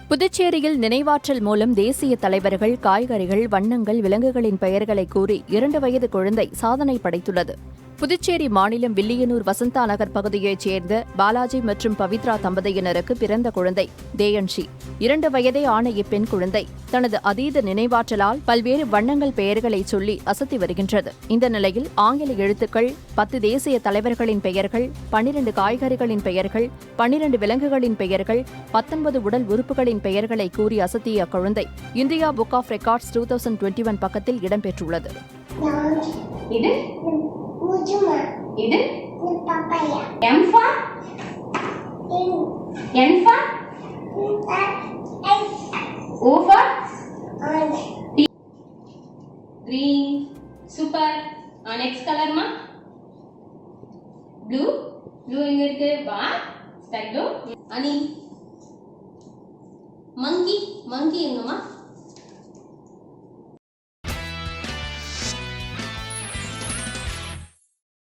புதுச்சேரியில் நினைவாற்றல் மூலம் தேசிய தலைவர்கள், காய்கறிகள், வண்ணங்கள், விலங்குகளின் பெயர்களை கூறி 2 வயது குழந்தை சாதனை படைத்துள்ளது. புதுச்சேரி மாநிலம் வில்லியனூர் வசந்தா நகர் பகுதியைச் சேர்ந்த பாலாஜி மற்றும் பவித்ரா தம்பதியினருக்கு பிறந்த குழந்தை தேயன்ஷி. 2 வயதே ஆன இப்பெண் குழந்தை தனது அதீத நினைவாற்றலால் பல்வேறு வண்ணங்கள் பெயர்களை சொல்லி அசத்தி வருகின்றது. இந்த நிலையில் ஆங்கில எழுத்துக்கள், 10 தேசிய தலைவர்களின் பெயர்கள், 12 காய்கறிகளின் பெயர்கள், 12 விலங்குகளின் பெயர்கள், 19 உடல் உறுப்புகளின் பெயர்களை கூறி அசத்திய அக்குழந்தை இந்தியா புக் ஆஃப் ரெக்கார்ட்ஸ் 2021 பக்கத்தில் இடம்பெற்றுள்ளது. இது papaya. M for N for O for T. Green. Super. Next color ma. Blue. Blue எங்க இருக்கு? Bar. Sky blue. Ani. Monkey. Monkey எங்கம்மா?